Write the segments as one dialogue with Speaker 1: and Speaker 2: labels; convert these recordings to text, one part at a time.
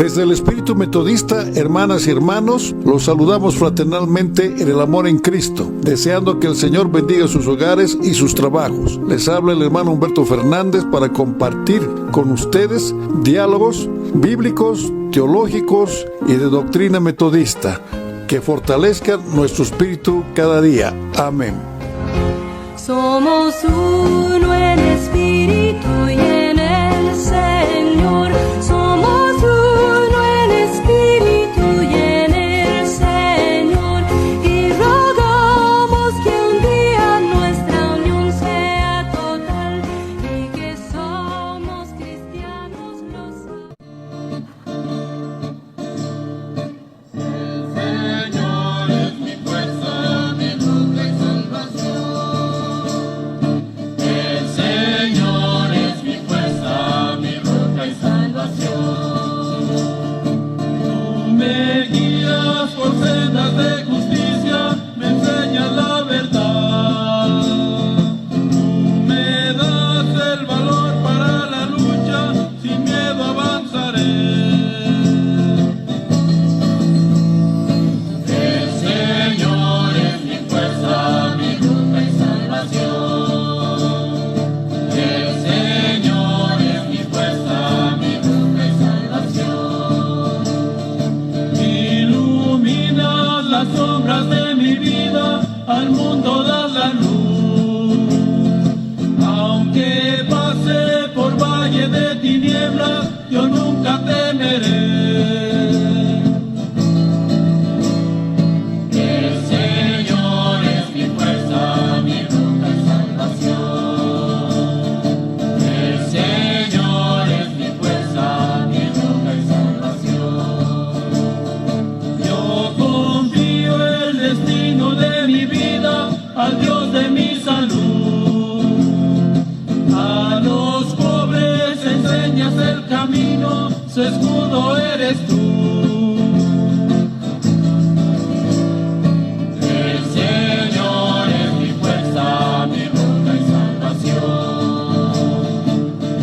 Speaker 1: Desde el Espíritu Metodista, hermanas y hermanos, los saludamos fraternalmente en el amor en Cristo, deseando que el Señor bendiga sus hogares y sus trabajos. Les habla el hermano Humberto Fernández para compartir con ustedes diálogos bíblicos, teológicos y de doctrina metodista, que fortalezcan nuestro espíritu cada día. Amén.
Speaker 2: Somos uno en espíritu y en el Señor. Somos uno en espíritu y en el Señor. Y rogamos que un día nuestra unión sea total y que somos cristianos los dos.
Speaker 3: El Señor es mi fuerza, mi roca y salvación. El Señor es mi fuerza, mi roca y salvación. Tú me guías por sendas de justicia, me enseñas la verdad. Tú me das el valor para la lucha, sin miedo avanzaré. El Señor es mi fuerza, mi roca y salvación. El Señor es mi fuerza, mi roca y salvación. Iluminas las sombras de mi vida, al mundo das la luz. Aunque pase por valle de tinieblas, yo nunca temeré. El Señor es mi fuerza, mi roca y salvación. El Señor es mi fuerza, mi roca y salvación. Yo confío el destino de mi vida al Dios de mi salud. A los pobres enseñas el camino, su escudo eres tú. El Señor es mi fuerza, mi roca y salvación.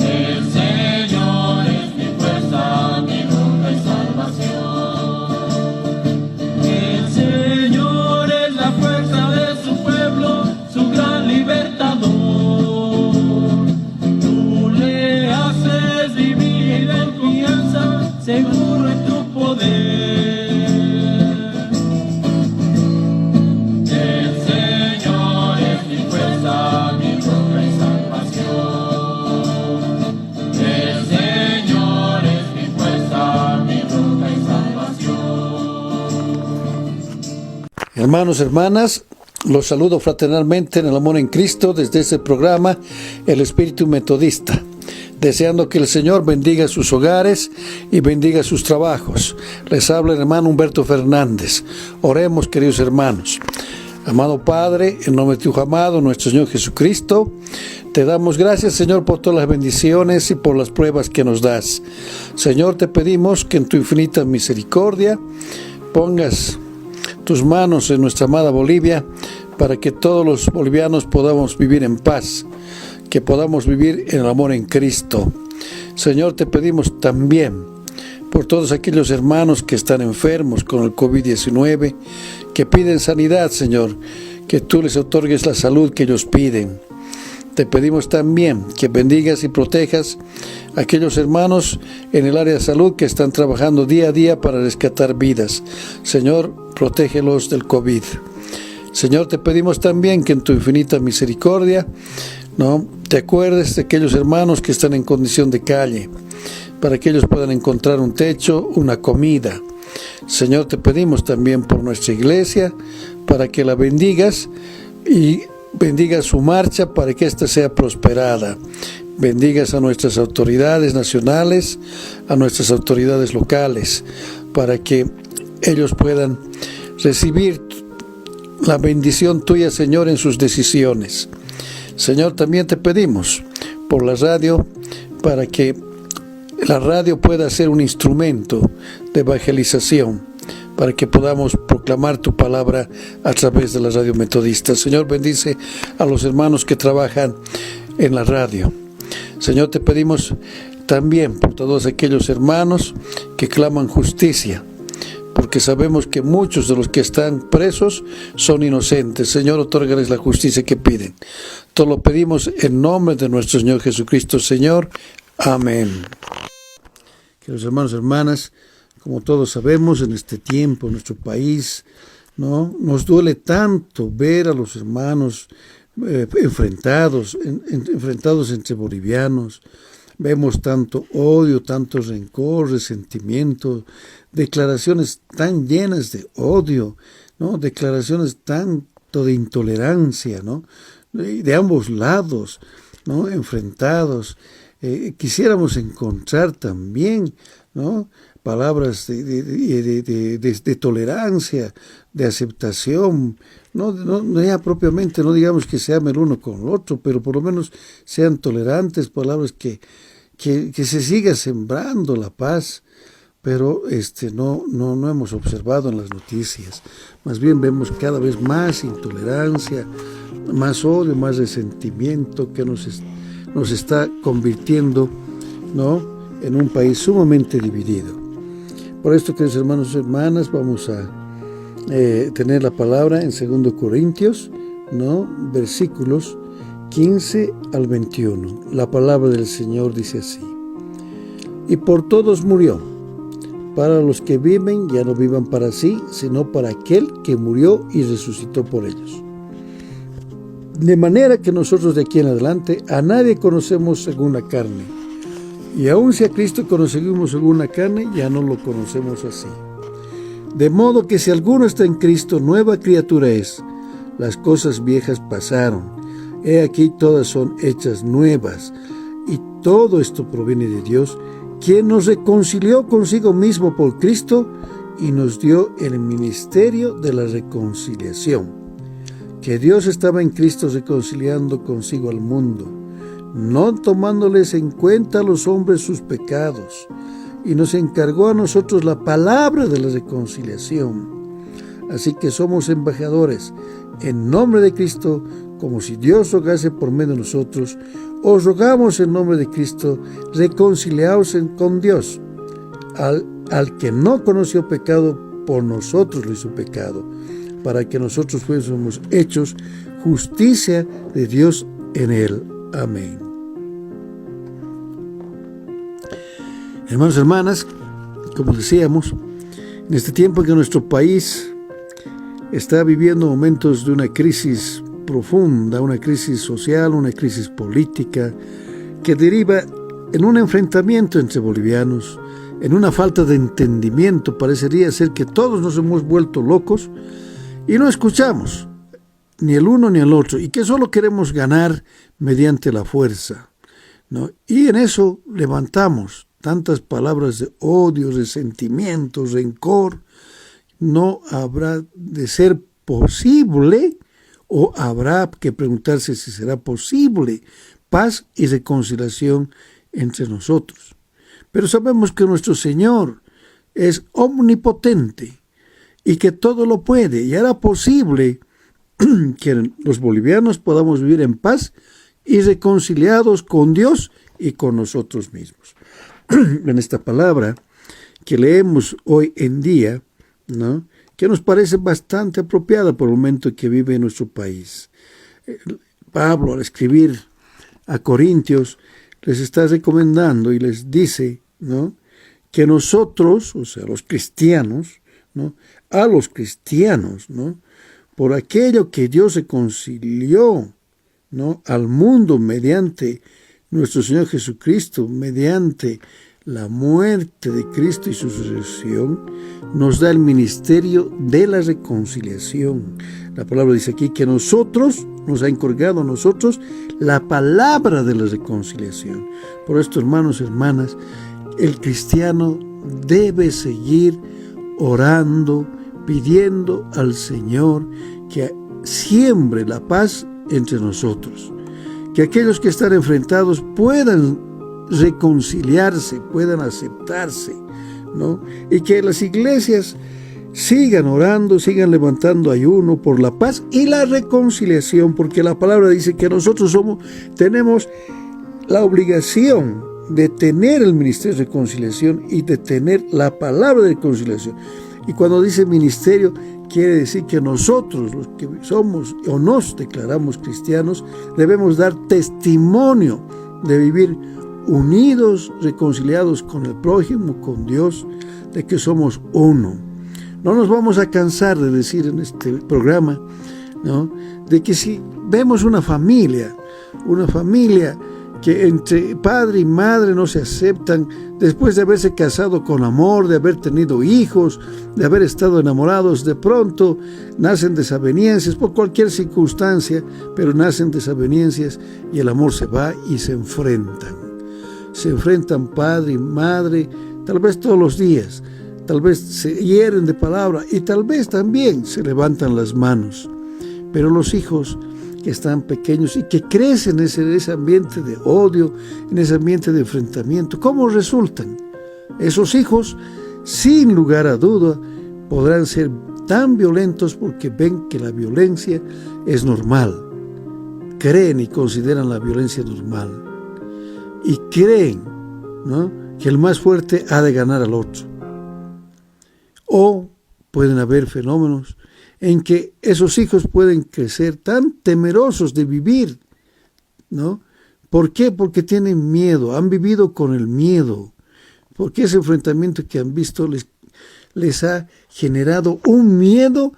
Speaker 3: El Señor es mi fuerza, mi roca y salvación. El Señor es la fuerza de su pueblo, su gran libertador. Tú le haces vivir en confianza, seguro en tu poder. El Señor es mi fuerza, mi roca y salvación. El Señor es mi fuerza, mi roca y salvación.
Speaker 1: Hermanos, hermanas, los saludo fraternalmente en el amor en Cristo desde este programa, El Espíritu Metodista, deseando que el Señor bendiga sus hogares y bendiga sus trabajos. Les habla el hermano Humberto Fernández. Oremos, queridos hermanos. Amado Padre, en nombre de tu Hijo amado, nuestro Señor Jesucristo, te damos gracias, Señor, por todas las bendiciones y por las pruebas que nos das. Señor, te pedimos que en tu infinita misericordia pongas tus manos en nuestra amada Bolivia para que todos los bolivianos podamos vivir en paz, que podamos vivir en el amor en Cristo. Señor, te pedimos también por todos aquellos hermanos que están enfermos con el COVID-19, que piden sanidad, Señor, que tú les otorgues la salud que ellos piden. Te pedimos también que bendigas y protejas a aquellos hermanos en el área de salud que están trabajando día a día para rescatar vidas. Señor, protégelos del COVID. Señor, te pedimos también que en tu infinita misericordia, te acuerdes de aquellos hermanos que están en condición de calle, para que ellos puedan encontrar un techo, una comida. Señor, te pedimos también por nuestra iglesia, para que la bendigas y bendigas su marcha para que ésta sea prosperada. Bendigas a nuestras autoridades nacionales, a nuestras autoridades locales, para que ellos puedan recibir la bendición tuya, Señor, en sus decisiones. Señor, también te pedimos por la radio, para que la radio pueda ser un instrumento de evangelización, para que podamos proclamar tu palabra a través de la radio metodista. Señor, bendice a los hermanos que trabajan en la radio. Señor, te pedimos también por todos aquellos hermanos que claman justicia, porque sabemos que muchos de los que están presos son inocentes. Señor, otórgales la justicia que piden. Todo lo pedimos en nombre de nuestro Señor Jesucristo, Señor. Amén. Queridos hermanos y hermanas, como todos sabemos, en este tiempo, en nuestro país, ¿no?, nos duele tanto ver a los hermanos enfrentados entre bolivianos. Vemos tanto odio, tanto rencor, resentimiento, declaraciones tan llenas de odio, ¿no?, declaraciones tanto de intolerancia, ¿no?, de ambos lados, ¿no?, enfrentados. Quisiéramos encontrar también, ¿no?, palabras de tolerancia, de aceptación, no ya propiamente, no digamos que se amen el uno con el otro, pero por lo menos sean tolerantes, palabras que se siga sembrando la paz, pero no hemos observado en las noticias. Más bien vemos cada vez más intolerancia, más odio, más resentimiento que nos está convirtiendo, ¿no?, en un país sumamente dividido. Por esto, queridos hermanos y hermanas, vamos a tener la palabra en 2 Corintios, ¿no?, versículos 15 al 21. La palabra del Señor dice así: y por todos murió, para los que viven ya no vivan para sí, sino para aquel que murió y resucitó por ellos. De manera que nosotros de aquí en adelante a nadie conocemos según la carne, y aun si a Cristo conocemos según la carne, ya no lo conocemos así. De modo que si alguno está en Cristo, nueva criatura es. Las cosas viejas pasaron, he aquí todas son hechas nuevas, y todo esto proviene de Dios, quien nos reconcilió consigo mismo por Cristo y nos dio el ministerio de la reconciliación. Que Dios estaba en Cristo reconciliando consigo al mundo, no tomándoles en cuenta a los hombres sus pecados, y nos encargó a nosotros la palabra de la reconciliación. Así que somos embajadores en nombre de Cristo, como si Dios rogase por medio de nosotros. Os rogamos en nombre de Cristo, reconciliaos con Dios. Al que no conoció pecado, por nosotros lo hizo pecado, para que nosotros fuésemos hechos justicia de Dios en él. Amén. Hermanos y hermanas, como decíamos, en este tiempo en que nuestro país está viviendo momentos de una crisis profunda, una crisis social, una crisis política, que deriva en un enfrentamiento entre bolivianos, en una falta de entendimiento. Parecería ser que todos nos hemos vuelto locos y no escuchamos ni el uno ni el otro, y que solo queremos ganar mediante la fuerza, ¿no? Y en eso levantamos tantas palabras de odio, resentimiento, rencor. No habrá de ser posible, o habrá que preguntarse si será posible, paz y reconciliación entre nosotros. Pero sabemos que nuestro Señor es omnipotente y que todo lo puede, y hará posible que los bolivianos podamos vivir en paz y reconciliados con Dios y con nosotros mismos. En esta palabra que leemos hoy en día, ¿no?, que nos parece bastante apropiada por el momento que vive en nuestro país. Pablo, al escribir a Corintios, les está recomendando y les dice, ¿no?, que nosotros, o sea, los cristianos, ¿no?, a los cristianos, ¿no?, por aquello que Dios reconcilió, ¿no?, al mundo mediante nuestro Señor Jesucristo, mediante la muerte de Cristo y su resurrección, nos da el ministerio de la reconciliación. La palabra dice aquí que nosotros, nos ha encargado a nosotros la palabra de la reconciliación. Por esto, hermanos y hermanas, el cristiano debe seguir orando, pidiendo al Señor que siembre la paz entre nosotros, que aquellos que están enfrentados puedan reconciliarse, puedan aceptarse, ¿no? Y que las iglesias sigan orando, sigan levantando ayuno por la paz y la reconciliación, porque la palabra dice que nosotros tenemos la obligación, de tener el ministerio de reconciliación y de tener la palabra de reconciliación. Y cuando dice ministerio, quiere decir que nosotros, los que somos o nos declaramos cristianos, debemos dar testimonio de vivir unidos, reconciliados con el prójimo, con Dios, de que somos uno. No nos vamos a cansar de decir en este programa, ¿no?, de que si vemos una familia que entre padre y madre no se aceptan, después de haberse casado con amor, de haber tenido hijos, de haber estado enamorados, de pronto nacen desavenencias por cualquier circunstancia, pero nacen desavenencias y el amor se va y se enfrentan. Se enfrentan padre y madre, tal vez todos los días, tal vez se hieren de palabra y tal vez también se levantan las manos. Pero los hijos que están pequeños y que crecen en ese ambiente de odio, en ese ambiente de enfrentamiento, ¿cómo resultan? Esos hijos, sin lugar a duda, podrán ser tan violentos porque ven que la violencia es normal. Creen y consideran la violencia normal. Y creen, ¿no?, que el más fuerte ha de ganar al otro. O pueden haber fenómenos en que esos hijos pueden crecer tan temerosos de vivir, ¿no? ¿Por qué? Porque tienen miedo, han vivido con el miedo, porque ese enfrentamiento que han visto les ha generado un miedo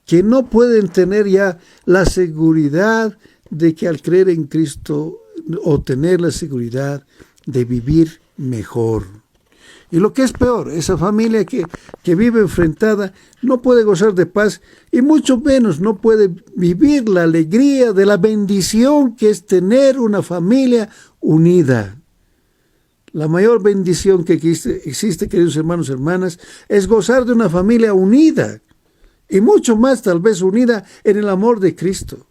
Speaker 1: que no pueden tener ya la seguridad de que al creer en Cristo o tener la seguridad de vivir mejor. Y lo que es peor, esa familia que vive enfrentada no puede gozar de paz y mucho menos no puede vivir la alegría de la bendición que es tener una familia unida. La mayor bendición que existe, queridos hermanos y hermanas, es gozar de una familia unida y mucho más tal vez unida en el amor de Cristo,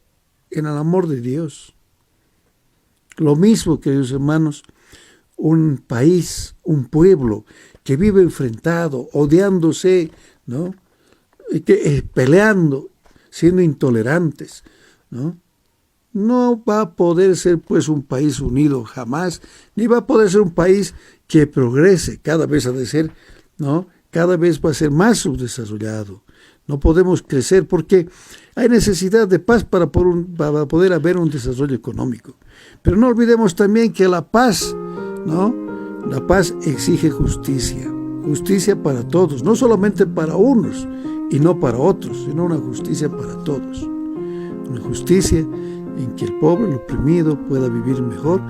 Speaker 1: en el amor de Dios. Lo mismo, queridos hermanos, un país, un pueblo que vive enfrentado, odiándose, ¿no?, peleando, siendo intolerantes, no va a poder ser pues un país unido jamás, ni va a poder ser un país que progrese. Cada vez ha de ser, ¿no?, cada vez va a ser más subdesarrollado. No podemos crecer porque hay necesidad de paz para poder haber un desarrollo económico. Pero no olvidemos también que la paz, ¿no?, la paz exige justicia. Justicia para todos, no solamente para unos y no para otros, sino una justicia para todos. Una justicia en que el pobre, el oprimido pueda vivir mejor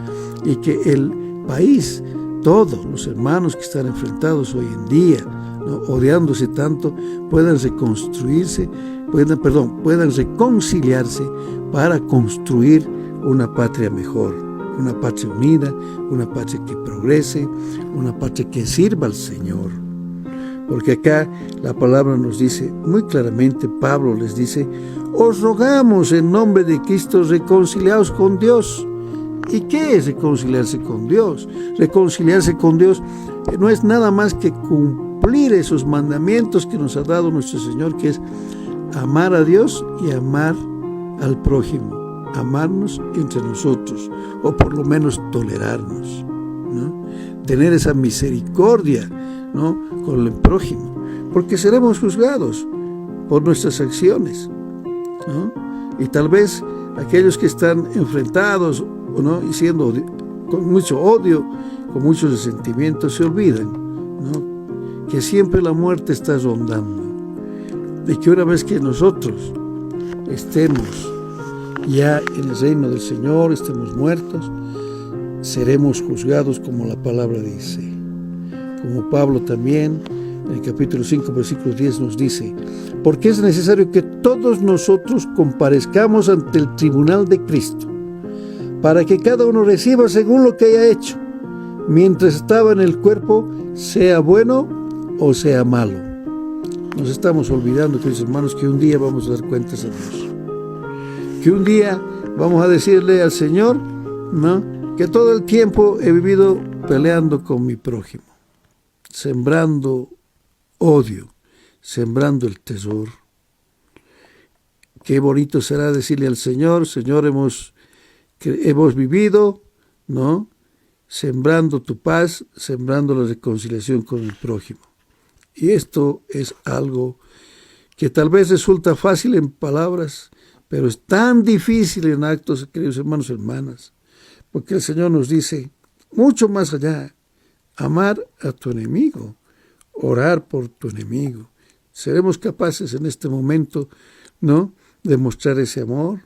Speaker 1: y que el país, todos los hermanos que están enfrentados hoy en día, ¿no?, odiándose tanto, puedan reconstruirse, puedan reconciliarse para construir una patria mejor. Una patria unida, una patria que progrese, una patria que sirva al Señor. Porque acá la palabra nos dice muy claramente, Pablo les dice, os rogamos en nombre de Cristo, reconciliaos con Dios. ¿Y qué es reconciliarse con Dios? Reconciliarse con Dios no es nada más que cumplir esos mandamientos que nos ha dado nuestro Señor, que es amar a Dios y amar al prójimo. Amarnos entre nosotros, o por lo menos tolerarnos, ¿no?, tener esa misericordia, ¿no?, con el prójimo, porque seremos juzgados por nuestras acciones, ¿no? Y tal vez aquellos que están enfrentados, ¿no?, y siendo con mucho odio, con muchos resentimientos, se olvidan, ¿no?, que siempre la muerte está rondando, y que una vez que nosotros estemos ya en el reino del Señor, estemos muertos, seremos juzgados como la palabra dice. Como Pablo también, en el capítulo 5, versículo 10 nos dice, porque es necesario que todos nosotros comparezcamos ante el tribunal de Cristo, para que cada uno reciba según lo que haya hecho, mientras estaba en el cuerpo, sea bueno o sea malo. Nos estamos olvidando, queridos hermanos, que un día vamos a dar cuentas a Dios. Que un día vamos a decirle al Señor, ¿no?, que todo el tiempo he vivido peleando con mi prójimo, sembrando odio, sembrando el terror. Qué bonito será decirle al Señor, Señor, hemos vivido, ¿no?, sembrando tu paz, sembrando la reconciliación con el prójimo. Y esto es algo que tal vez resulta fácil en palabras, pero es tan difícil en actos, queridos hermanos y hermanas, porque el Señor nos dice, mucho más allá, amar a tu enemigo, orar por tu enemigo. ¿Seremos capaces en este momento, no, de mostrar ese amor?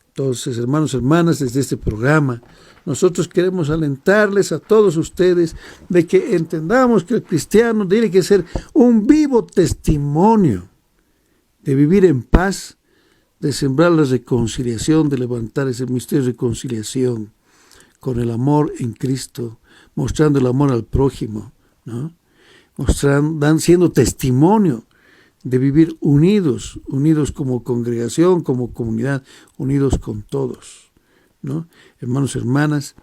Speaker 1: Entonces, hermanos y hermanas, desde este programa, nosotros queremos alentarles a todos ustedes de que entendamos que el cristiano tiene que ser un vivo testimonio de vivir en paz, de sembrar la reconciliación, de levantar ese misterio de reconciliación con el amor en Cristo, mostrando el amor al prójimo, ¿no? Siendo testimonio de vivir unidos como congregación, como comunidad, unidos con todos, ¿no? Hermanos y hermanas,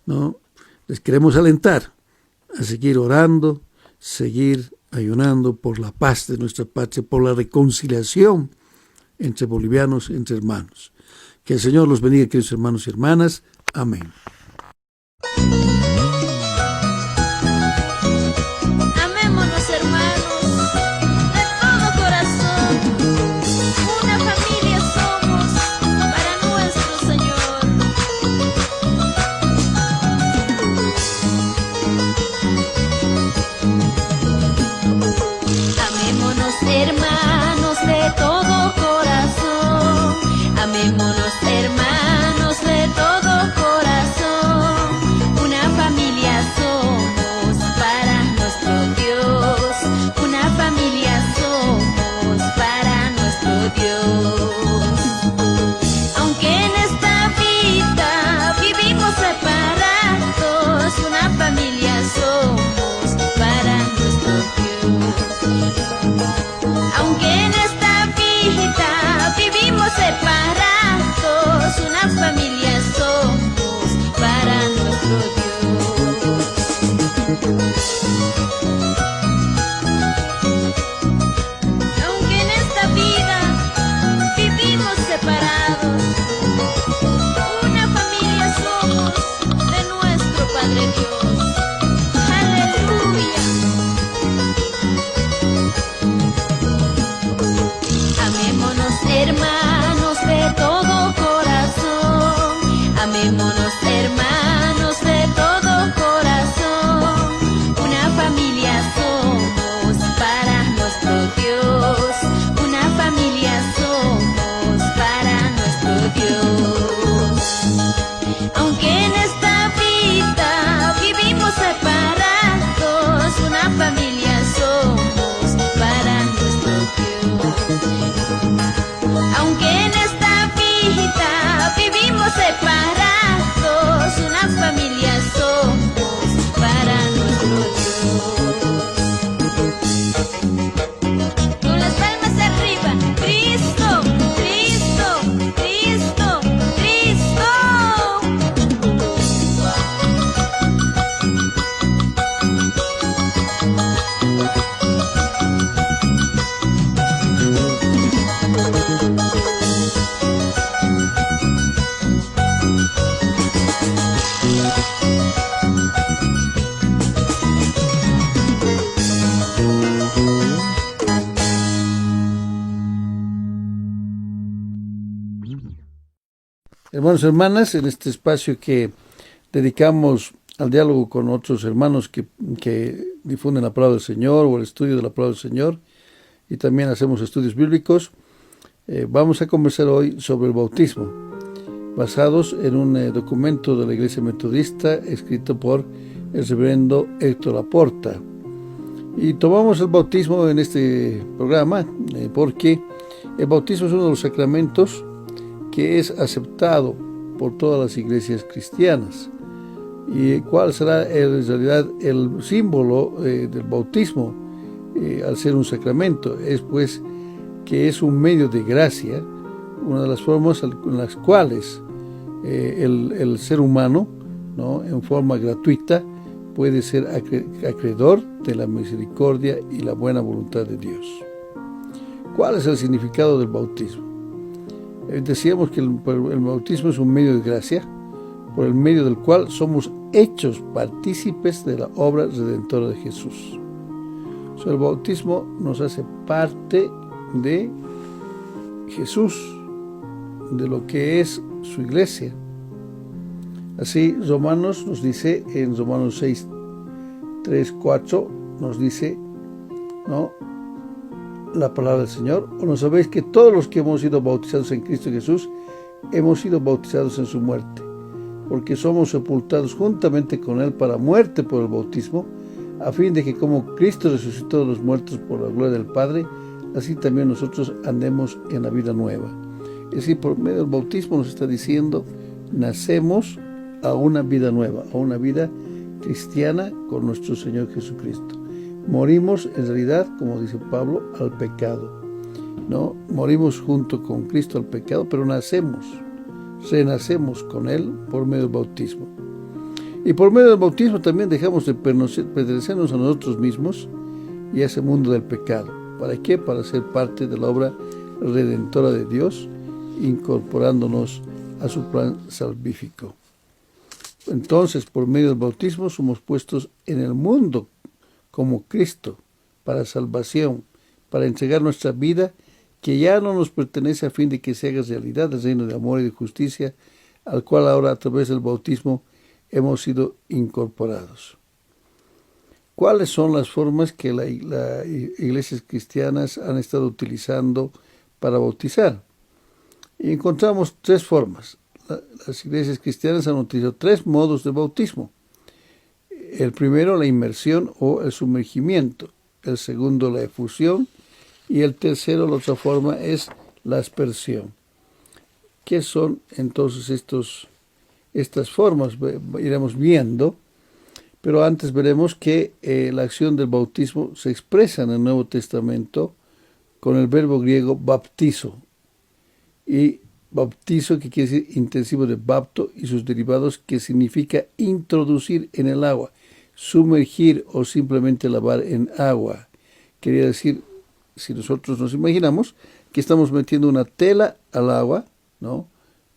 Speaker 1: ¿no? Les queremos alentar a seguir orando, seguir ayunando por la paz de nuestra patria, por la reconciliación entre bolivianos, entre hermanos. Que el Señor los bendiga, queridos hermanos y hermanas. Amén.
Speaker 4: Amémonos, hermanos, de todo corazón. Una familia somos para nuestro Señor. Amémonos, hermanos, de todo corazón. Amémonos, hermanos, de todo corazón. Una familia somos para nuestro Dios. Una familia somos para nuestro Dios. Aunque en esta vida vivimos separados, una familia somos para nuestro Dios. Aunque en esta vida vivimos separados, una familia somos para nuestro Dios. Aunque en esta vida vivimos separados, una familia somos de nuestro Padre Dios. Aleluya. Amémonos, hermanos, de todo corazón. Amémonos, hermanos, de todo corazón. Una familia somos para nuestro Dios. Una familia somos para nuestro Dios. Aunque en esta vida vivimos separados, una familia somos para nuestro Dios. Aunque en esta vida vivimos separados, una familia somos para nuestro Dios. Con las palmas arriba, Cristo, Cristo, Cristo, Cristo.
Speaker 1: Hermanos y hermanas, en este espacio que dedicamos al diálogo con otros hermanos que difunden la palabra del Señor o el estudio de la palabra del Señor, y también hacemos estudios bíblicos, vamos a conversar hoy sobre el bautismo, basados en un documento de la Iglesia Metodista escrito por el reverendo Héctor Laporta. Y tomamos el bautismo en este programa porque el bautismo es uno de los sacramentos que es aceptado por todas las iglesias cristianas. ¿Y cuál será en realidad el símbolo del bautismo al ser un sacramento? Es pues que es un medio de gracia, una de las formas en las cuales el ser humano, ¿no?, en forma gratuita puede ser acreedor de la misericordia y la buena voluntad de Dios. ¿Cuál es el significado del bautismo? Decíamos que el bautismo es un medio de gracia, por el medio del cual somos hechos partícipes de la obra redentora de Jesús. O sea, el bautismo nos hace parte de Jesús, de lo que es su iglesia. Así Romanos nos dice, en Romanos 6, 3, 4, nos dice, ¿no?, la palabra del Señor: ¿o no sabéis que todos los que hemos sido bautizados en Cristo Jesús hemos sido bautizados en su muerte? Porque somos sepultados juntamente con Él para muerte por el bautismo, a fin de que como Cristo resucitó de los muertos por la gloria del Padre, así también nosotros andemos en la vida nueva. Es decir, por medio del bautismo nos está diciendo, nacemos a una vida nueva, a una vida cristiana con nuestro Señor Jesucristo. Morimos, en realidad, como dice Pablo, al pecado, ¿no? Morimos junto con Cristo al pecado, pero renacemos con Él por medio del bautismo. Y por medio del bautismo también dejamos de pertenecernos a nosotros mismos y a ese mundo del pecado. ¿Para qué? Para ser parte de la obra redentora de Dios, incorporándonos a su plan salvífico. Entonces, por medio del bautismo somos puestos en el mundo como Cristo, para salvación, para entregar nuestra vida, que ya no nos pertenece, a fin de que se haga realidad el reino de amor y de justicia, al cual ahora a través del bautismo hemos sido incorporados. ¿Cuáles son las formas que las iglesias cristianas han estado utilizando para bautizar? Y encontramos tres formas. Las iglesias cristianas han utilizado tres modos de bautismo. El primero, la inmersión o el sumergimiento. El segundo, la efusión. Y el tercero, la otra forma, es la aspersión. ¿Qué son entonces estas formas? Iremos viendo, pero antes veremos que la acción del bautismo se expresa en el Nuevo Testamento con el verbo griego baptizo. Y bautizo, que quiere decir intensivo de bapto, y sus derivados, que significa introducir en el agua, sumergir o simplemente lavar en agua. Quería decir, si nosotros nos imaginamos que estamos metiendo una tela al agua, ¿no?,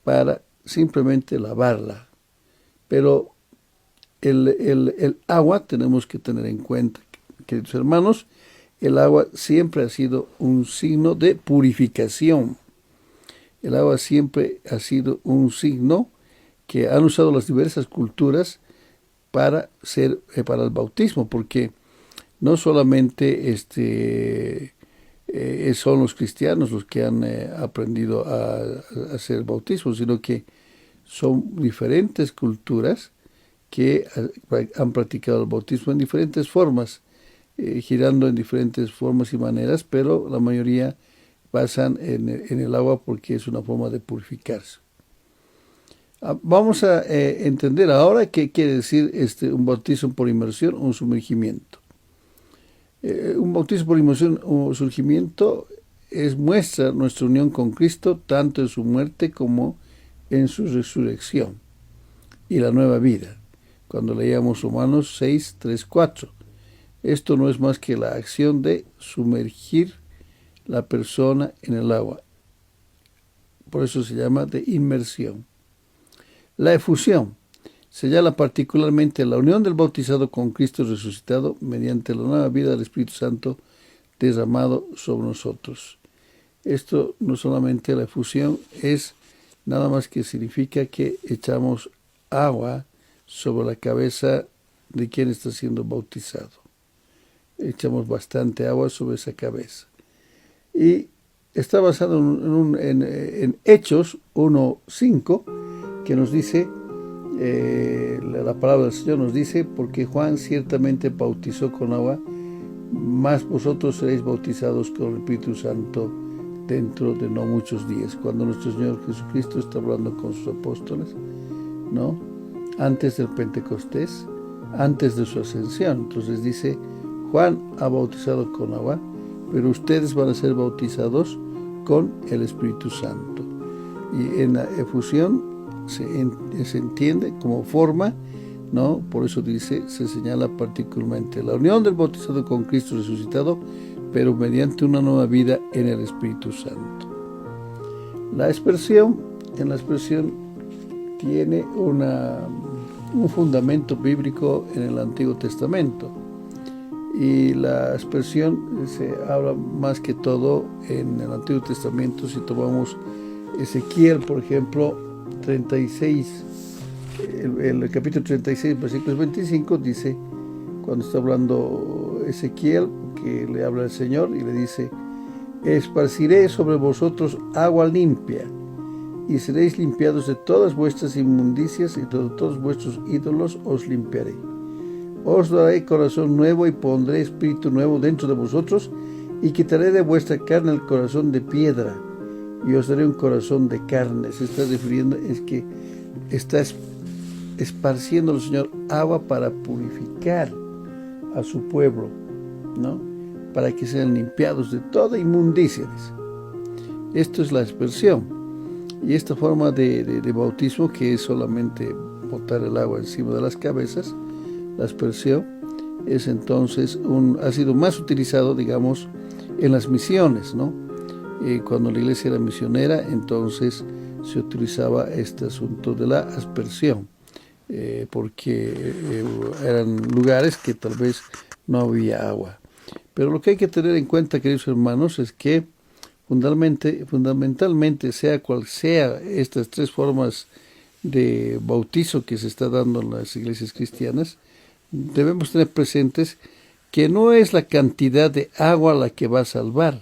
Speaker 1: para simplemente lavarla. Pero el agua, tenemos que tener en cuenta, queridos hermanos, el agua siempre ha sido un signo de purificación. El agua siempre ha sido un signo que han usado las diversas culturas para el bautismo, porque no solamente son los cristianos los que han aprendido a hacer el bautismo, sino que son diferentes culturas que han practicado el bautismo en diferentes formas, girando en diferentes formas y maneras, pero la mayoría basan en el agua porque es una forma de purificarse. Vamos a entender ahora qué quiere decir un bautismo por inmersión o un sumergimiento. Un bautismo por inmersión o sumergimiento muestra nuestra unión con Cristo tanto en su muerte como en su resurrección y la nueva vida. Cuando leíamos Romanos 6, 3, 4. Esto no es más que la acción de sumergir la persona en el agua. Por eso se llama de inmersión. La efusión señala particularmente la unión del bautizado con Cristo resucitado mediante la nueva vida del Espíritu Santo derramado sobre nosotros. Esto no solamente la efusión, es nada más que significa que echamos agua sobre la cabeza de quien está siendo bautizado. Echamos bastante agua sobre esa cabeza. Y está basado en Hechos 1:5, que nos dice, la palabra del Señor nos dice, porque Juan ciertamente bautizó con agua, mas vosotros seréis bautizados con el Espíritu Santo dentro de no muchos días. Cuando nuestro Señor Jesucristo está hablando con sus apóstoles, ¿no?, antes del Pentecostés, antes de su ascensión. Entonces dice, Juan ha bautizado con agua, pero ustedes van a ser bautizados con el Espíritu Santo. Y en la efusión se entiende como forma, ¿no? Por eso dice, se señala particularmente la unión del bautizado con Cristo resucitado, pero mediante una nueva vida en el Espíritu Santo. En la expresión tiene un fundamento bíblico en el Antiguo Testamento. Y la aspersión se habla más que todo en el Antiguo Testamento. Si tomamos Ezequiel, por ejemplo, 36, el capítulo 36, versículos 25, dice, cuando está hablando Ezequiel, que le habla al Señor y le dice: esparciré sobre vosotros agua limpia, y seréis limpiados de todas vuestras inmundicias, y de todos vuestros ídolos os limpiaré. Os daré corazón nuevo y pondré espíritu nuevo dentro de vosotros, y quitaré de vuestra carne el corazón de piedra, y os daré un corazón de carne. Se está refiriendo, es que está esparciendo el Señor agua para purificar a su pueblo, ¿no? Para que sean limpiados de toda inmundicia. Esto es la aspersión. Y esta forma de bautismo, que es solamente botar el agua encima de las cabezas, la aspersión, es entonces ha sido más utilizado, digamos, en las misiones, ¿no? Cuando la iglesia era misionera, entonces se utilizaba este asunto de la aspersión, porque eran lugares que tal vez no había agua. Pero lo que hay que tener en cuenta, queridos hermanos, es que fundamentalmente, sea cual sea estas tres formas de bautizo que se está dando en las iglesias cristianas, debemos tener presentes que no es la cantidad de agua la que va a salvar.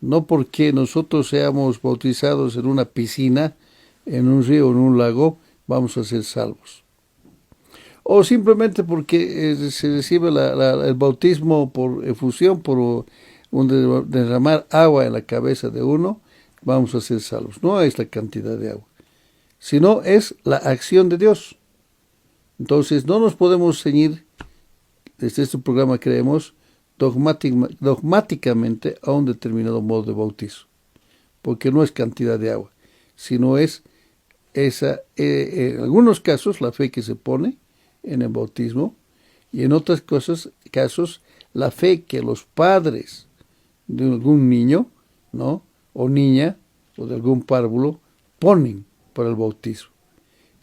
Speaker 1: No porque nosotros seamos bautizados en una piscina, en un río, en un lago, vamos a ser salvos. O simplemente porque se recibe el bautismo por efusión, por derramar agua en la cabeza de uno, vamos a ser salvos. No es la cantidad de agua, sino es la acción de Dios. Entonces no nos podemos ceñir, desde este programa creemos, dogmáticamente a un determinado modo de bautizo, porque no es cantidad de agua, sino es esa, en algunos casos, la fe que se pone en el bautismo, y en otros casos la fe que los padres de algún niño, ¿no?, o niña, o de algún párvulo, ponen para el bautismo.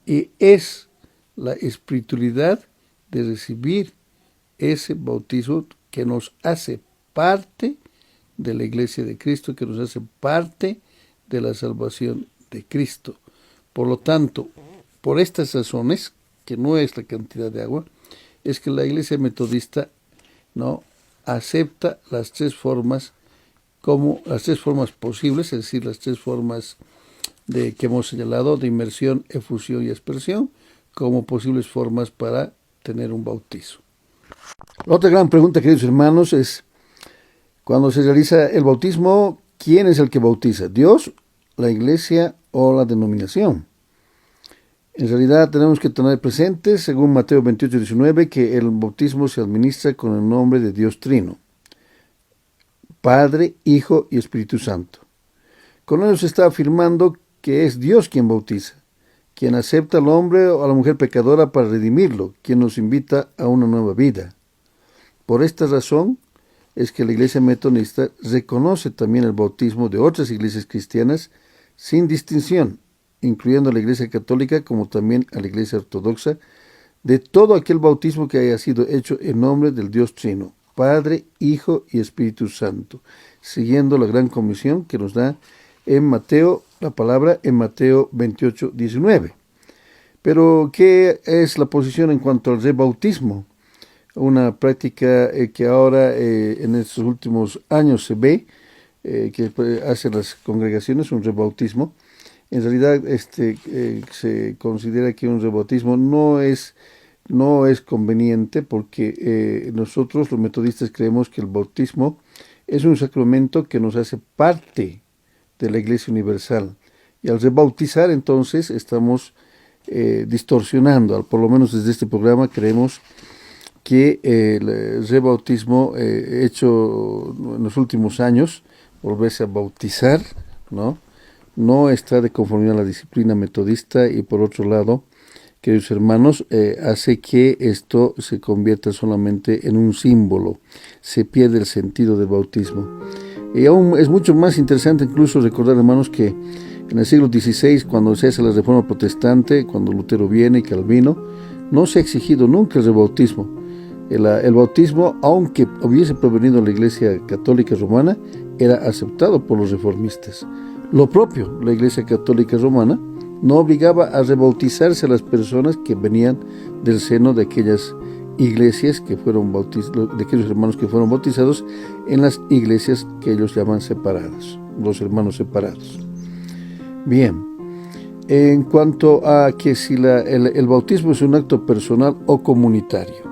Speaker 1: Y es la espiritualidad de recibir ese bautismo que nos hace parte de la iglesia de Cristo, que nos hace parte de la salvación de Cristo. Por lo tanto, por estas razones, que no es la cantidad de agua, es que la iglesia metodista no acepta las tres formas como las tres formas posibles, es decir, las tres formas que hemos señalado, de inmersión, efusión y aspersión, como posibles formas para tener un bautizo. La otra gran pregunta, queridos hermanos, es: cuando se realiza el bautismo, ¿quién es el que bautiza? ¿Dios, la iglesia o la denominación? En realidad tenemos que tener presente, según Mateo 28:19, que el bautismo se administra con el nombre de Dios Trino, Padre, Hijo y Espíritu Santo. Con ello se está afirmando que es Dios quien bautiza, quien acepta al hombre o a la mujer pecadora para redimirlo, quien nos invita a una nueva vida. Por esta razón es que la iglesia metodista reconoce también el bautismo de otras iglesias cristianas sin distinción, incluyendo a la iglesia católica como también a la iglesia ortodoxa, de todo aquel bautismo que haya sido hecho en nombre del Dios Trino, Padre, Hijo y Espíritu Santo, siguiendo la gran comisión que nos da en Mateo, la palabra en Mateo 28:19. Pero, ¿qué es la posición en cuanto al rebautismo? Una práctica que ahora en estos últimos años se ve, que hacen las congregaciones, un rebautismo. En realidad se considera que un rebautismo no es conveniente, porque nosotros los metodistas creemos que el bautismo es un sacramento que nos hace parte de la Iglesia Universal, y al rebautizar entonces estamos distorsionando. Por lo menos desde este programa creemos que el rebautismo hecho en los últimos años, volverse a bautizar, no está de conformidad a la disciplina metodista, y por otro lado, queridos hermanos, hace que esto se convierta solamente en un símbolo, se pierde el sentido del bautismo. Y aún es mucho más interesante incluso recordar, hermanos, que En el siglo XVI, cuando se hace la Reforma Protestante, cuando Lutero viene y Calvino, no se ha exigido nunca el rebautismo. El bautismo, aunque hubiese provenido de la Iglesia Católica Romana, era aceptado por los reformistas. Lo propio, la Iglesia Católica Romana no obligaba a rebautizarse a las personas que venían del seno de aquellas iglesias que fueron bautizados, de aquellos hermanos que fueron bautizados en las iglesias que ellos llaman separadas, los hermanos separados. Bien, en cuanto a que si el bautismo es un acto personal o comunitario,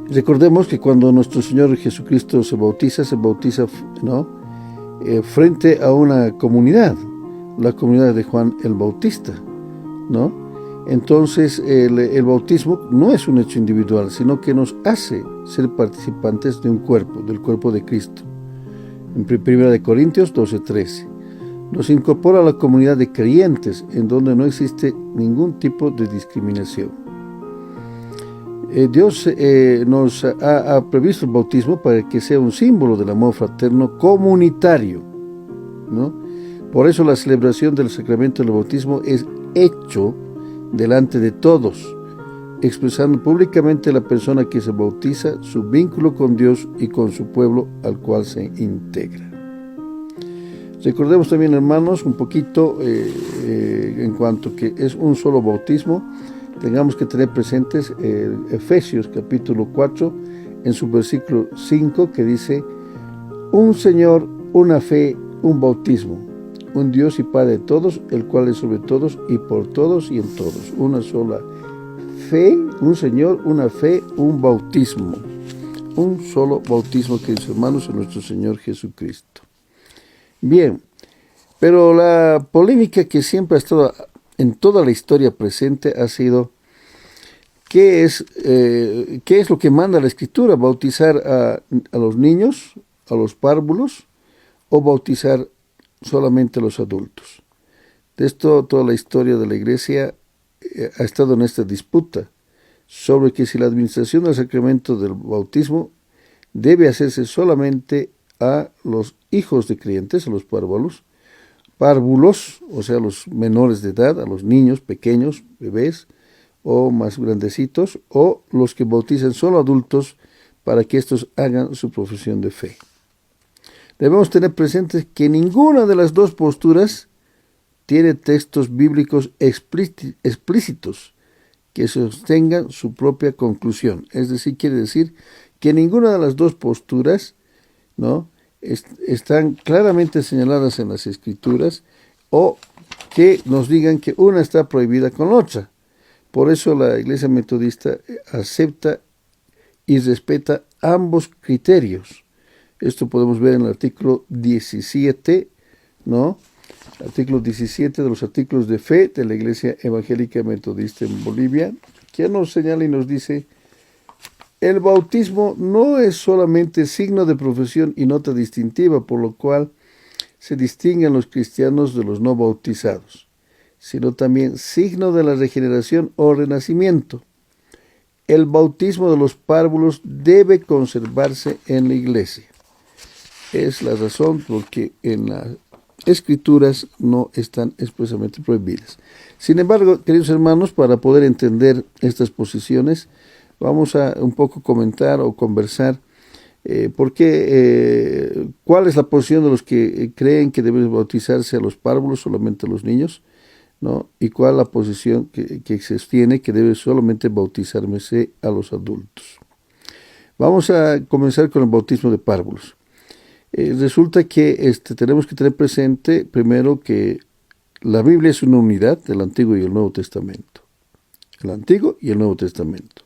Speaker 1: recordemos que cuando nuestro Señor Jesucristo se bautiza, ¿no? Frente a una comunidad, la comunidad de Juan el Bautista, ¿no? Entonces el bautismo no es un hecho individual, sino que nos hace ser participantes de un cuerpo, del cuerpo de Cristo. En 1 Corintios 12:13 nos incorpora a la comunidad de creyentes, en donde no existe ningún tipo de discriminación. Dios nos ha previsto el bautismo para que sea un símbolo del amor fraterno comunitario, ¿no? Por eso la celebración del sacramento del bautismo es hecho delante de todos, expresando públicamente a la persona que se bautiza su vínculo con Dios y con su pueblo al cual se integra. Recordemos también, hermanos, un poquito en cuanto que es un solo bautismo. Tengamos que tener presentes Efesios capítulo 4 en su versículo 5, que dice: un Señor, una fe, un bautismo, un Dios y Padre de todos, el cual es sobre todos y por todos y en todos. Una sola fe, un Señor, una fe, un bautismo. Un solo bautismo, queridos hermanos, en nuestro Señor Jesucristo. Bien, pero la polémica que siempre ha estado en toda la historia presente ha sido: ¿qué es lo que manda la Escritura? ¿Bautizar a los niños, a los párvulos, o bautizar solamente a los adultos? De esto toda la historia de la Iglesia ha estado en esta disputa sobre que si la administración del sacramento del bautismo debe hacerse solamente a los hijos de creyentes, a los párvulos, o sea, a los menores de edad, a los niños pequeños, bebés o más grandecitos, o los que bautizan solo adultos para que estos hagan su profesión de fe. Debemos tener presente que ninguna de las dos posturas tiene textos bíblicos explícitos que sostengan su propia conclusión. Es decir, quiere decir que ninguna de las dos posturas, ¿no?, están claramente señaladas en las Escrituras, o que nos digan que una está prohibida con la otra. Por eso la Iglesia Metodista acepta y respeta ambos criterios. Esto podemos ver en el artículo 17, ¿no? Artículo 17 de los artículos de fe de la Iglesia Evangélica Metodista en Bolivia, que nos señala y nos dice: el bautismo no es solamente signo de profesión y nota distintiva, por lo cual se distinguen los cristianos de los no bautizados, sino también signo de la regeneración o renacimiento. El bautismo de los párvulos debe conservarse en la Iglesia. Es la razón por que en las Escrituras no están expresamente prohibidas. Sin embargo, queridos hermanos, para poder entender estas posiciones, vamos a un poco comentar o conversar cuál es la posición de los que creen que deben bautizarse a los párvulos, solamente a los niños, ¿no? Y cuál es la posición que se sostiene que debe solamente bautizarse a los adultos. Vamos a comenzar con el bautismo de párvulos. Resulta que tenemos que tener presente primero que la Biblia es una unidad del Antiguo y el Nuevo Testamento. El Antiguo y el Nuevo Testamento.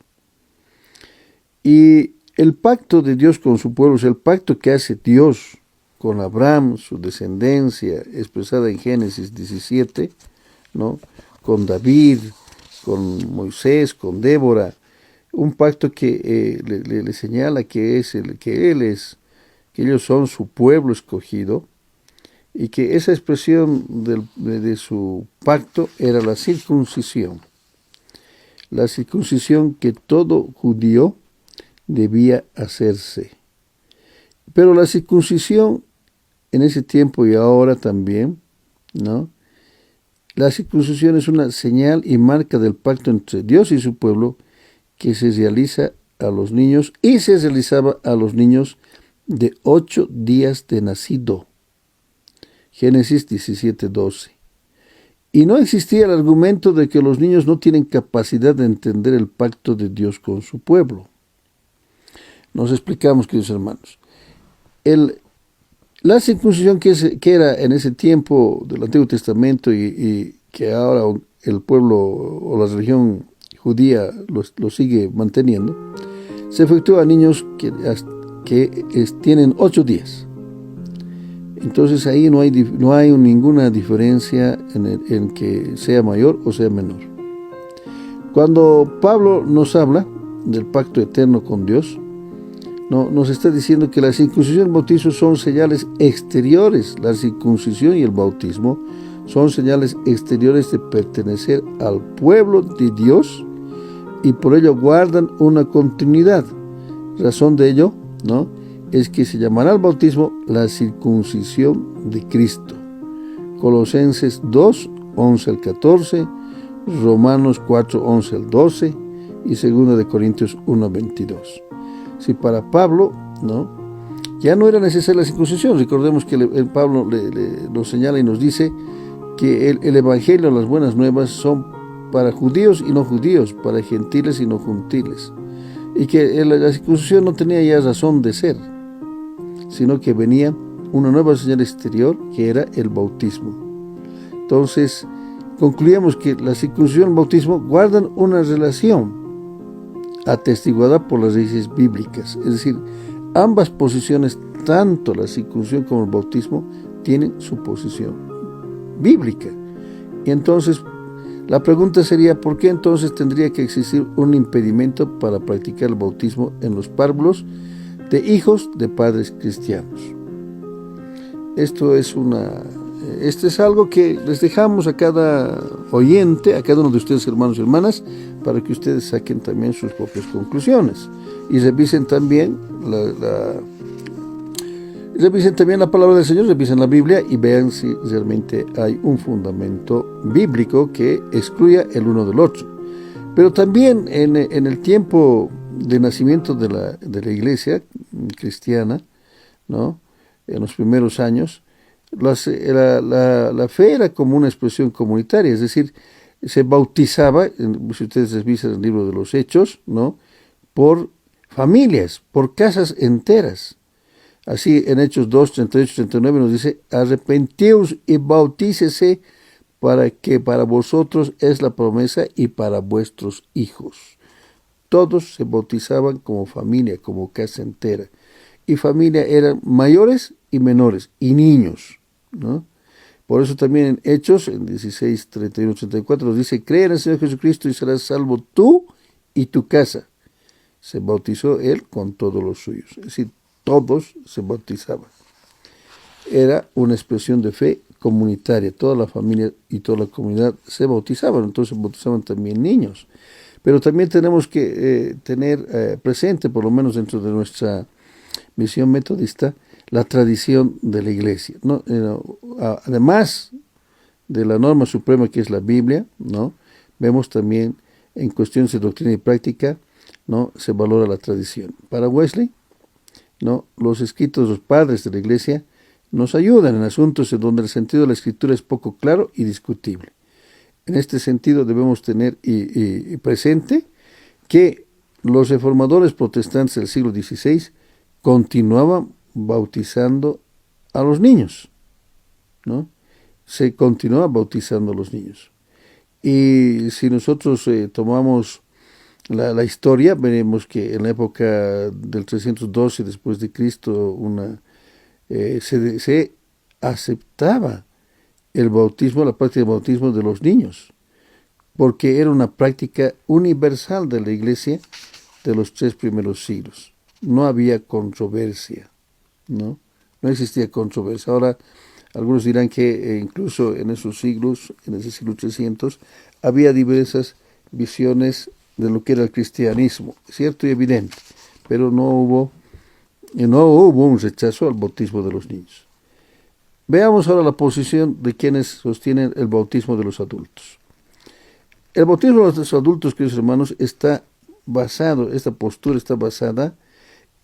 Speaker 1: Y el pacto de Dios con su pueblo, o sea, el pacto que hace Dios con Abraham, su descendencia, expresada en Génesis 17, ¿no?, con David, con Moisés, con Débora, un pacto que le señala que ellos son su pueblo escogido, y que esa expresión de su pacto era la circuncisión que todo judío debía hacerse. Pero la circuncisión en ese tiempo y ahora también, ¿no? La circuncisión es una señal y marca del pacto entre Dios y su pueblo que se realiza a los niños y se realizaba a los niños de 8 días de nacido. Génesis 17:12. Y no existía el argumento de que los niños no tienen capacidad de entender el pacto de Dios con su pueblo. Nos explicamos, queridos hermanos. La circuncisión que era en ese tiempo del Antiguo Testamento y que ahora el pueblo o la religión judía lo sigue manteniendo, se efectúa a niños que tienen 8 días. Entonces ahí no hay ninguna diferencia en que sea mayor o sea menor. Cuando Pablo nos habla del pacto eterno con Dios, nos está diciendo que la circuncisión y el bautismo son señales exteriores. La circuncisión y el bautismo son señales exteriores de pertenecer al pueblo de Dios y por ello guardan una continuidad. Razón de ello, ¿no?, es que se llamará al bautismo la circuncisión de Cristo. Colosenses 2, 11 al 14, Romanos 4, 11 al 12 y 2 de Corintios 1, 22. Si para Pablo, ¿no?, ya no era necesaria la circuncisión, recordemos que Pablo nos señala y nos dice que el evangelio, las buenas nuevas, son para judíos y no judíos, para gentiles y no gentiles, y que la circuncisión no tenía ya razón de ser, sino que venía una nueva señal exterior que era el bautismo. Entonces, concluíamos que la circuncisión y el bautismo guardan una relación atestiguada por las raíces bíblicas, es decir, ambas posiciones, tanto la circuncisión como el bautismo, tienen su posición bíblica. Y entonces, la pregunta sería, ¿por qué entonces tendría que existir un impedimento para practicar el bautismo en los párvulos de hijos de padres cristianos? Esto es algo que les dejamos a cada oyente, a cada uno de ustedes, hermanos y hermanas, para que ustedes saquen también sus propias conclusiones y revisen también la palabra del Señor, revisen la Biblia y vean si realmente hay un fundamento bíblico que excluya el uno del otro. Pero también en el tiempo de nacimiento de la iglesia cristiana, ¿no?, en los primeros años, la fe era como una expresión comunitaria, es decir, se bautizaba, si ustedes revisan el libro de los Hechos, ¿no?, por familias, por casas enteras. Así en Hechos 2, 38, 39 nos dice: arrepentíos y bautícese, para que para vosotros es la promesa y para vuestros hijos. Todos se bautizaban como familia, como casa entera. Y familia eran mayores y menores, y niños, ¿no? Por eso también en Hechos, en 16, 31, 34, nos dice: cree en el Señor Jesucristo y serás salvo tú y tu casa. Se bautizó él con todos los suyos. Es decir, todos se bautizaban. Era una expresión de fe comunitaria. Toda la familia y toda la comunidad se bautizaban. Entonces se bautizaban también niños. Pero también tenemos que tener presente, por lo menos dentro de nuestra misión metodista, la tradición de la iglesia, ¿no? Además de la norma suprema que es la Biblia, ¿no?, vemos también en cuestiones de doctrina y práctica, ¿no?, se valora la tradición. Para Wesley, ¿no?, los escritos de los padres de la iglesia nos ayudan en asuntos en donde el sentido de la escritura es poco claro y discutible. En este sentido debemos tener y presente que los reformadores protestantes del siglo XVI continuaban bautizando a los niños, ¿no? Se continuaba bautizando a los niños. Y si nosotros tomamos la historia, veremos que en la época del 312 después de Cristo se aceptaba el bautismo, la práctica del bautismo de los niños, porque era una práctica universal de la iglesia de los 3 primeros siglos. No había controversia, ¿no? No existía controversia. Ahora, algunos dirán que incluso en esos siglos, en ese siglo 300, había diversas visiones de lo que era el cristianismo, cierto y evidente, pero no hubo un rechazo al bautismo de los niños. Veamos ahora la posición de quienes sostienen el bautismo de los adultos. El bautismo de los adultos, queridos hermanos, esta postura está basada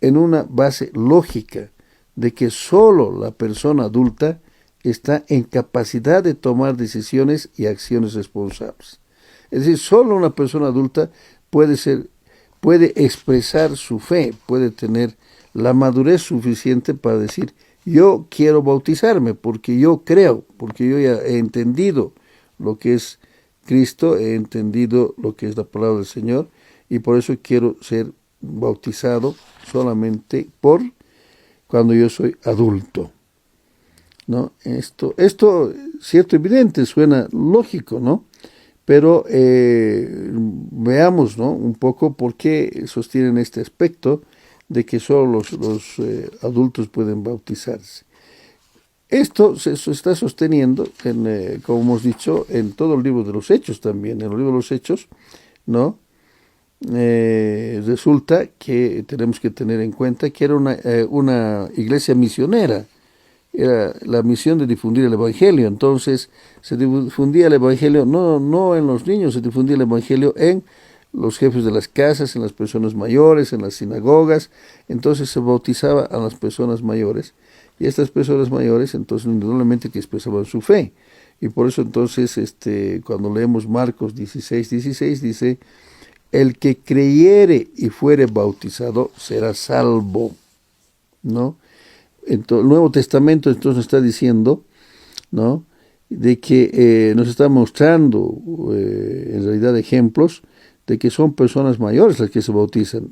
Speaker 1: en una base lógica de que solo la persona adulta está en capacidad de tomar decisiones y acciones responsables. Es decir, solo una persona adulta puede expresar su fe, puede tener la madurez suficiente para decir: yo quiero bautizarme porque yo creo, porque yo ya he entendido lo que es Cristo, he entendido lo que es la palabra del Señor, y por eso quiero ser bautizado solamente por cuando yo soy adulto, ¿no? Esto cierto, evidente, suena lógico, ¿no? Pero veamos, ¿no?, un poco por qué sostienen este aspecto de que solo los adultos pueden bautizarse. Esto se está sosteniendo, como hemos dicho, en todo el libro de los Hechos también. En el libro de los Hechos, ¿no? Resulta que tenemos que tener en cuenta que era una iglesia misionera. Era la misión de difundir el Evangelio. Entonces se difundía el Evangelio no en los niños, se difundía el Evangelio en los jefes de las casas, en las personas mayores, en las sinagogas. Entonces se bautizaba a las personas mayores, y estas personas mayores entonces indudablemente que expresaban su fe. Y por eso entonces cuando leemos Marcos 16:16 dice: el que creyere y fuere bautizado será salvo, ¿no? Entonces, el Nuevo Testamento entonces está diciendo, ¿no?, de que nos está mostrando en realidad ejemplos de que son personas mayores las que se bautizan.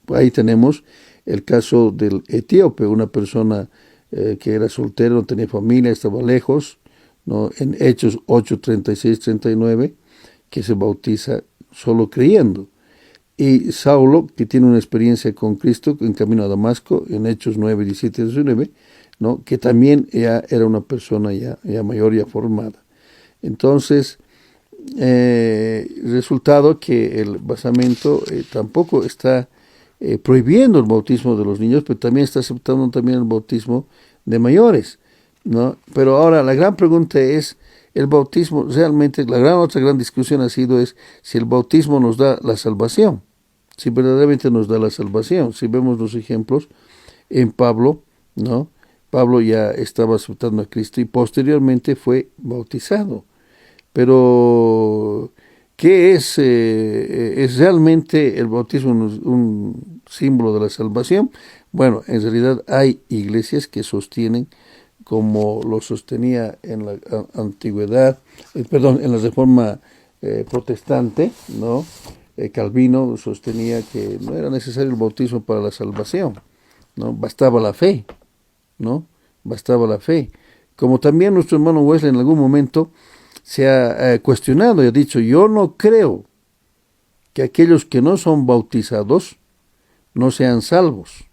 Speaker 1: Ahí tenemos el caso del etíope, una persona que era soltero, no tenía familia, estaba lejos, ¿no?, en Hechos 8:36-39, que se bautiza solo creyendo. Y Saulo, que tiene una experiencia con Cristo en camino a Damasco, en Hechos 9:17-19, ¿no?, que también ya era una persona ya mayor, ya formada. Entonces, resultado que el basamento tampoco está prohibiendo el bautismo de los niños, pero también está aceptando también el bautismo de mayores, ¿no? Pero ahora la gran pregunta es: el bautismo, realmente otra gran discusión ha sido si el bautismo nos da la salvación, si verdaderamente nos da la salvación. Si vemos los ejemplos en Pablo, ¿no? Pablo ya estaba aceptando a Cristo y posteriormente fue bautizado. Pero ¿qué es realmente el bautismo un símbolo de la salvación? Bueno, en realidad hay iglesias que sostienen, como lo sostenía en la antigüedad, en la Reforma protestante, ¿no? Calvino sostenía que no era necesario el bautismo para la salvación, ¿no? Bastaba la fe, ¿no? Bastaba la fe. Como también nuestro hermano Wesley en algún momento se ha cuestionado y ha dicho: yo no creo que aquellos que no son bautizados no sean salvos,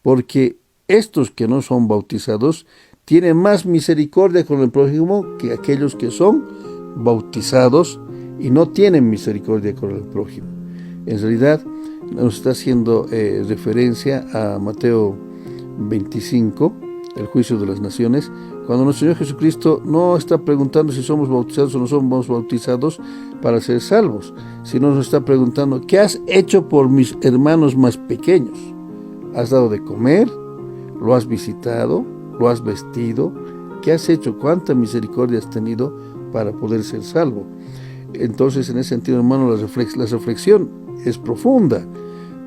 Speaker 1: porque estos que no son bautizados tienen más misericordia con el prójimo que aquellos que son bautizados y no tienen misericordia con el prójimo. En realidad nos está haciendo referencia a Mateo 25, el juicio de las naciones, cuando nuestro Señor Jesucristo no está preguntando si somos bautizados o no somos bautizados para ser salvos, sino nos está preguntando: ¿qué has hecho por mis hermanos más pequeños? ¿Has dado de comer? ¿Lo has visitado? ¿Lo has vestido? ¿Qué has hecho? ¿Cuánta misericordia has tenido para poder ser salvo? Entonces, en ese sentido, hermano, la reflexión es profunda,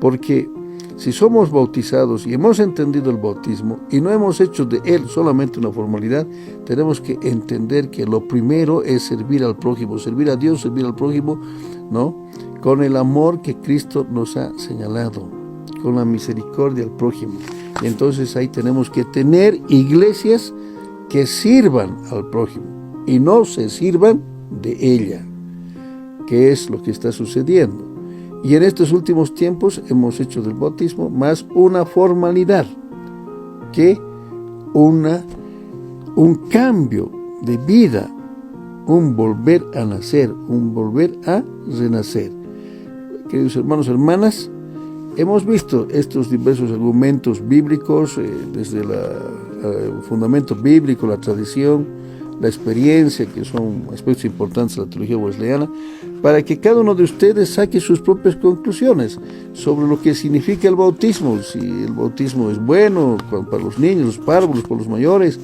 Speaker 1: porque si somos bautizados y hemos entendido el bautismo y no hemos hecho de él solamente una formalidad, tenemos que entender que lo primero es servir al prójimo, servir a Dios, servir al prójimo, ¿no?, con el amor que Cristo nos ha señalado, con la misericordia al prójimo. Y entonces ahí tenemos que tener iglesias que sirvan al prójimo y no se sirvan de ella, que es lo que está sucediendo. Y en estos últimos tiempos hemos hecho del bautismo más una formalidad que un cambio de vida, un volver a nacer, un volver a renacer. Queridos hermanos y hermanas, hemos visto estos diversos argumentos bíblicos desde la fundamento bíblico, la tradición, la experiencia, que son aspectos importantes de la teología wesleyana, para que cada uno de ustedes saque sus propias conclusiones sobre lo que significa el bautismo, si el bautismo es bueno para los niños, los párvulos, para los mayores,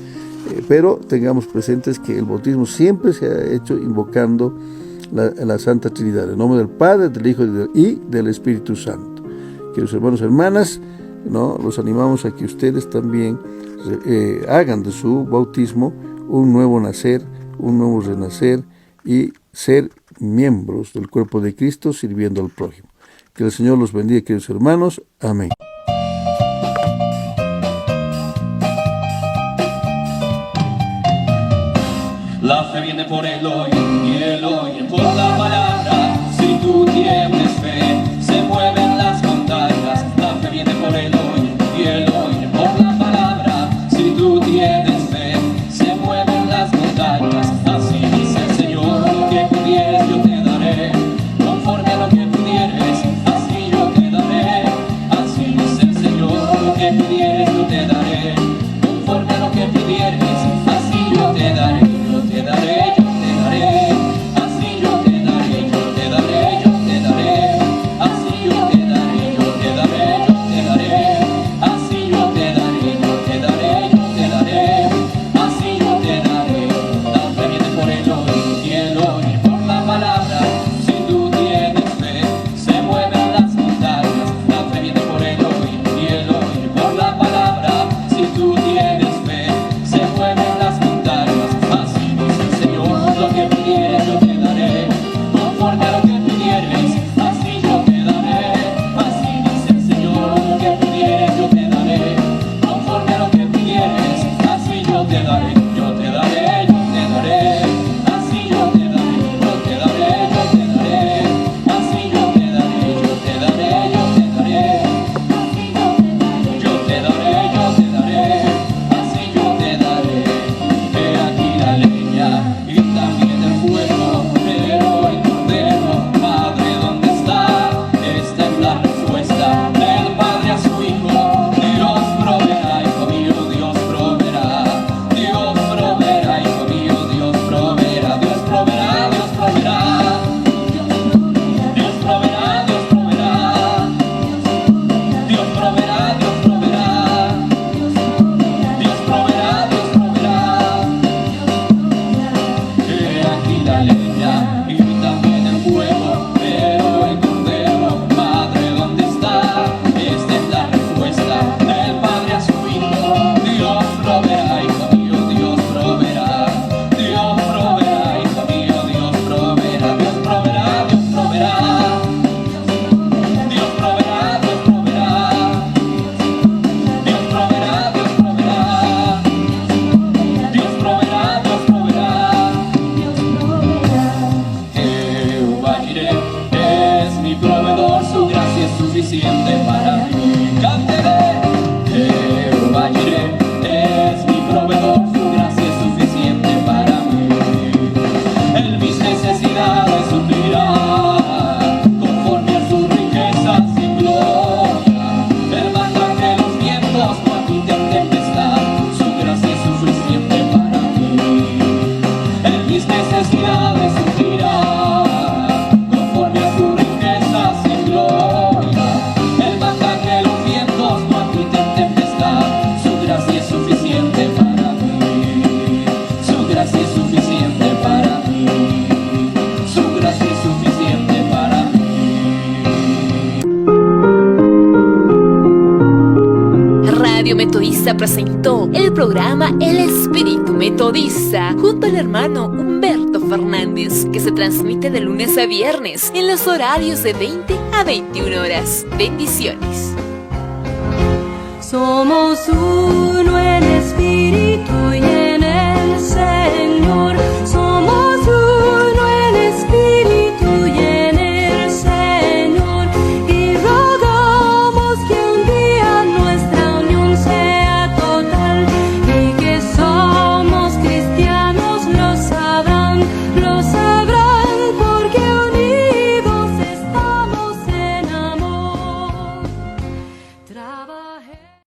Speaker 1: pero tengamos presentes que el bautismo siempre se ha hecho invocando la Santa Trinidad, en nombre del Padre, del Hijo y del Espíritu Santo. Queridos hermanos y hermanas, ¿no?, los animamos a que ustedes también hagan de su bautismo un nuevo nacer, un nuevo renacer y ser miembros del cuerpo de Cristo sirviendo al prójimo. Que el Señor los bendiga, queridos hermanos. Amén.
Speaker 3: La fe viene por el oír y el oír por la palabra. Si tú tienes fe, se mueven las montañas. La fe viene por el oír y el oír por la palabra. Si tú tienes fe, se mueven las montañas. Así dice el Señor, lo que pidieres yo te daré, conforme a lo que pidieres, así yo te daré. Así dice el Señor, lo que pidieres yo te daré, conforme a lo que pidieres, así yo te daré. Yo te daré, así yo te daré, yo te daré, yo te daré, así yo te daré, yo te daré, yo te daré, así yo te daré, yo te daré, yo te daré, así yo te daré. La fe viene por el oír y el oír por la palabra. Si tú tienes fe, se mueven las montañas. La fe viene por el oír y el oír por la palabra. Si tú tienes fe, se mueven las montañas. Así lo que pidieres yo te daré, conforme a lo que pidieres, así yo te daré. Así dice el Señor, lo que pidieres yo te daré, conforme a lo que pidieres, así yo te daré. Yo te daré, yo te daré, así yo te daré, yo te daré, yo te daré, así yo te daré, yo te daré, yo te daré, yo te daré, yo te daré, así yo te daré. He aquí la leña y también el fuego, pero el Cordero, Padre, ¿dónde está? Esta es la respuesta del Padre a su Hijo. Dios proveerá, hijo mío, Dios proveerá. Dios proveerá, hijo mío, Dios proveerá. Dios proveerá, Dios proveerá. Dios proveerá, Dios proveerá. Dios proveerá, Dios proveerá. Dios proveerá, Dios proveerá. He aquí la leña y también el fuego, pero el Cordero, Padre, ¿dónde está? Esta es la respuesta del Padre a su Hijo. Dios proveerá, hijo mío, Dios proveerá. Dios proveerá, hijo mío, Dios proveerá. Dios proveerá, Dios proveerá. Dios proveerá, Dios proveerá. Dios proveerá, Dios proveerá. Dios proveerá, Dios proveerá. Jehová Jireh es mi proveedor, su gracia es suficiente para mí. Cántele. Jehová Jireh es mi proveedor, su gracia es suficiente para mí. Él mis necesidades suplirá, conforme a sus riquezas y gloria. Él manda que los vientos no agiten tempestad, su gracia es suficiente para mí. Él mis necesidades suplirá, conforme a sus riquezas y gloria. Él manda que los vientos no agiten tempestad, su gracia es suficiente para mí. Su gracia es suficiente para mí. Su gracia es suficiente para mí.
Speaker 5: Radio Metodista presentó el programa El Espíritu Metodista junto al hermano Humberto Fernández, que se transmite de lunes a viernes en los horarios de 20 a 21 horas. Bendiciones.
Speaker 2: Somos uno en espíritu.